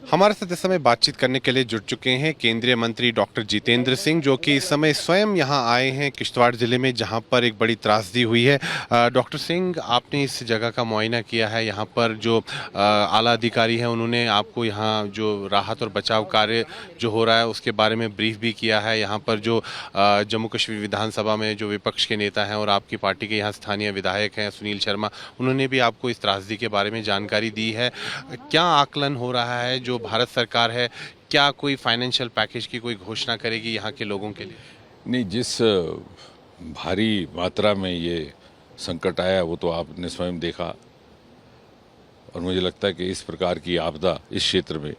हमारे साथ इस समय बातचीत करने के लिए जुड़ चुके हैं केंद्रीय मंत्री डॉक्टर जितेंद्र सिंह, जो कि इस समय स्वयं यहां आए हैं किश्तवाड़ जिले में, जहां पर एक बड़ी त्रासदी हुई है। डॉक्टर सिंह, आपने इस जगह का मुआयना किया है। यहां पर जो आला अधिकारी हैं, उन्होंने आपको यहां जो राहत और बचाव कार्य जो हो रहा है उसके बारे में ब्रीफ भी किया है। यहाँ पर जो जम्मू कश्मीर विधानसभा में जो विपक्ष के नेता हैं और आपकी पार्टी के यहाँ स्थानीय विधायक हैं सुनील शर्मा, उन्होंने भी आपको इस त्रासदी के बारे में जानकारी दी है। क्या आकलन हो रहा है, जो भारत सरकार है क्या कोई फाइनेंशियल पैकेज की कोई घोषणा करेगी यहाँ के लोगों के लिए? नहीं, जिस भारी मात्रा में ये संकट आया वो तो आपने स्वयं देखा। और मुझे लगता है कि इस प्रकार की आपदा इस क्षेत्र में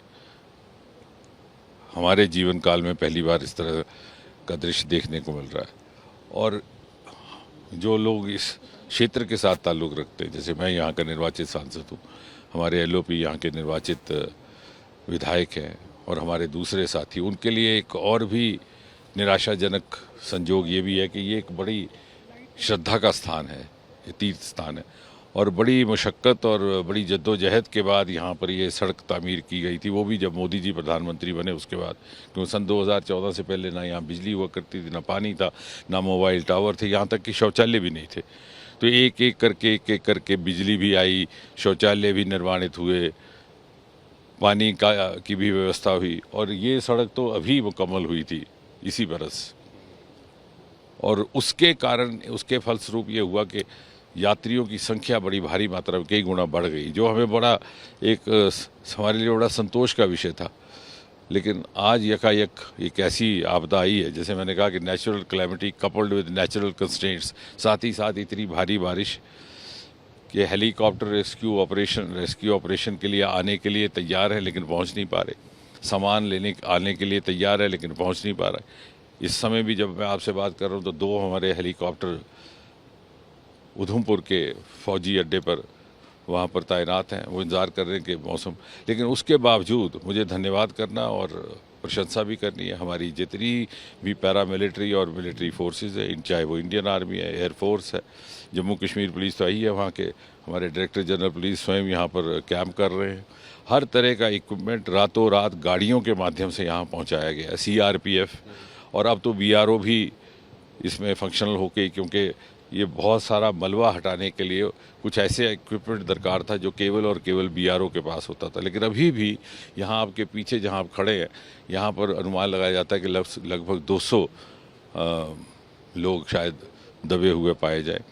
हमारे जीवन काल में पहली बार इस तरह का दृश्य देखने को मिल रहा है। और जो लोग इस क्षेत्र के साथ ताल्लुक़ रखते हैं, जैसे मैं यहाँ का निर्वाचित सांसद हूँ, हमारे एलओपी यहाँ के निर्वाचित विधायक हैं और हमारे दूसरे साथी, उनके लिए एक और भी निराशाजनक संजोग ये भी है कि ये एक बड़ी श्रद्धा का स्थान है, ये तीर्थ स्थान है और बड़ी मशक्क़त और बड़ी जद्दोजहद के बाद यहाँ पर ये सड़क तामीर की गई थी, वो भी जब मोदी जी प्रधानमंत्री बने उसके बाद। क्योंकि सन 2014 से पहले ना यहाँ बिजली हुआ करती थी, ना पानी था, ना मोबाइल टावर थे, यहाँ तक कि शौचालय भी नहीं थे। तो एक एक करके बिजली भी आई, शौचालय भी निर्माणित हुए, पानी की भी व्यवस्था हुई और ये सड़क तो अभी मुकम्मल हुई थी इसी बरस। और उसके कारण, उसके फलस्वरूप ये हुआ कि यात्रियों की संख्या बड़ी भारी मात्रा में कई गुना बढ़ गई, जो हमें बड़ा हमारे लिए बड़ा संतोष का विषय था। लेकिन आज यकायक एक ऐसी आपदा आई है, जैसे मैंने कहा कि natural calamity coupled with natural constraints, साथ ही साथ इतनी भारी बारिश कि हेलीकॉप्टर रेस्क्यू ऑपरेशन के लिए आने के लिए तैयार है लेकिन पहुंच नहीं पा रहे। सामान आने के लिए तैयार है लेकिन पहुंच नहीं पा रहा है। इस समय भी जब मैं आपसे बात कर रहा हूं तो 2 हमारे हेलीकॉप्टर उधमपुर के फौजी अड्डे पर वहाँ पर तैनात हैं, वो इंतज़ार कर रहे हैं कि मौसम। लेकिन उसके बावजूद मुझे धन्यवाद करना और प्रशंसा भी करनी है हमारी जितनी भी पैरामिलिट्री और मिलिट्री फोर्सेस है, चाहे वो इंडियन आर्मी है, एयरफोर्स है, जम्मू कश्मीर पुलिस तो आई है, वहाँ के हमारे डायरेक्टर जनरल पुलिस स्वयं यहाँ पर कैंप कर रहे हैं। हर तरह का इक्विपमेंट रातों रात गाड़ियों के माध्यम से यहाँ पहुँचाया गया है। CRPF और अब तो BRO भी इसमें फंक्शनल होके, क्योंकि ये बहुत सारा मलबा हटाने के लिए कुछ ऐसे इक्विपमेंट दरकार था जो केवल और केवल BRO के पास होता था। लेकिन अभी भी यहाँ आपके पीछे जहाँ आप खड़े हैं, यहाँ पर अनुमान लगाया जाता है कि लगभग 200 लोग शायद दबे हुए पाए जाए।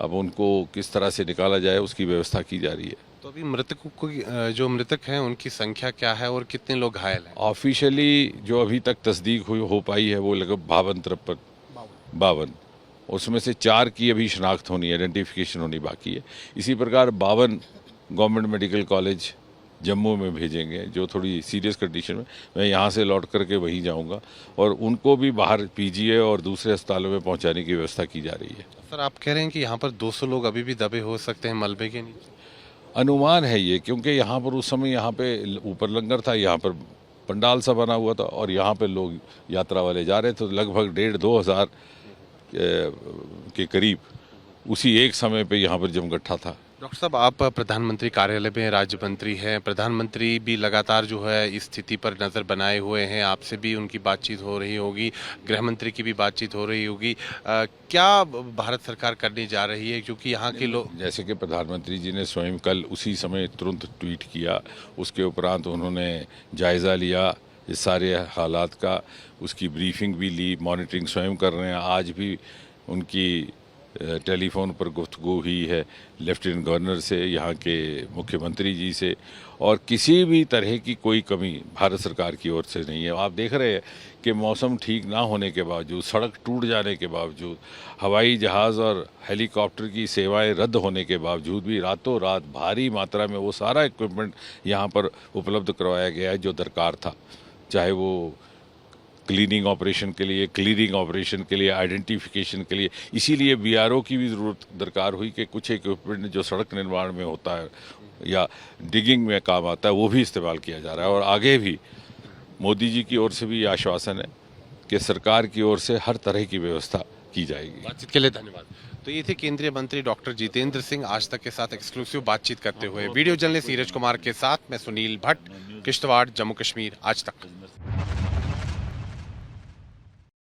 अब उनको किस तरह से निकाला जाए उसकी व्यवस्था की जा रही है। तो अभी मृतकों को, जो मृतक हैं उनकी संख्या क्या है और कितने लोग घायल हैं? ऑफिशियली जो अभी तक तस्दीक हो पाई है वो लगभग 52 उसमें से 4 की अभी शनाख्त होनी, आइडेंटिफिकेशन होनी बाकी है। इसी प्रकार 52 गवर्नमेंट मेडिकल कॉलेज जम्मू में भेजेंगे, जो थोड़ी सीरियस कंडीशन में। मैं यहाँ से लौट करके वहीं जाऊँगा और उनको भी बाहर PGI और दूसरे अस्पतालों में पहुँचाने की व्यवस्था की जा रही है। सर, आप कह रहे हैं कि यहाँ पर 200 लोग अभी भी दबे हो सकते हैं मलबे के नीचे? अनुमान है ये, क्योंकि यहाँ पर उस समय यहाँ पे ऊपर लंगर था, यहाँ पर पंडाल सा बना हुआ था और यहाँ पे लोग यात्रा वाले जा रहे थे। तो लगभग 1,500-2 हज़ार के करीब उसी एक समय पे यहाँ पर जमगट्ठा था। डॉक्टर साहब, आप प्रधानमंत्री कार्यालय में राज्य मंत्री हैं। प्रधानमंत्री भी लगातार जो है इस स्थिति पर नज़र बनाए हुए हैं, आपसे भी उनकी बातचीत हो रही होगी, गृह मंत्री की भी बातचीत हो रही होगी। क्या भारत सरकार करने जा रही है, क्योंकि यहाँ के लोग, जैसे कि प्रधानमंत्री जी ने स्वयं कल उसी समय तुरंत ट्वीट किया, उसके उपरांत उन्होंने जायज़ा लिया इस सारे हालात का, उसकी ब्रीफिंग भी ली, मॉनिटरिंग स्वयं कर रहे हैं। आज भी उनकी टेलीफोन पर गुफ्तगू हुई है लेफ्टिनेंट गवर्नर से, यहाँ के मुख्यमंत्री जी से, और किसी भी तरह की कोई कमी भारत सरकार की ओर से नहीं है। आप देख रहे हैं कि मौसम ठीक ना होने के बावजूद, सड़क टूट जाने के बावजूद, हवाई जहाज़ और हेलीकॉप्टर की सेवाएं रद्द होने के बावजूद भी रातों रात भारी मात्रा में वो सारा इक्विपमेंट यहाँ पर उपलब्ध करवाया गया है जो दरकार था, चाहे वो क्लीनिंग ऑपरेशन के लिए, क्लीनिंग ऑपरेशन के लिए, आइडेंटिफिकेशन के लिए। इसीलिए BRO की भी ज़रूरत दरकार हुई कि कुछ इक्विपमेंट जो सड़क निर्माण में होता है या डिगिंग में काम आता है वो भी इस्तेमाल किया जा रहा है। और आगे भी मोदी जी की ओर से भी आश्वासन है कि सरकार की ओर से हर तरह की व्यवस्था की जाएगी। बातचीत के लिए धन्यवाद। तो ये थे केंद्रीय मंत्री डॉक्टर जितेंद्र सिंह आज तक के साथ एक्सक्लूसिव बातचीत करते हुए। वीडियो जर्नलिस्ट नीरज कुमार के साथ मैं सुनील भट्ट, किश्तवाड़, जम्मू कश्मीर, आज तक।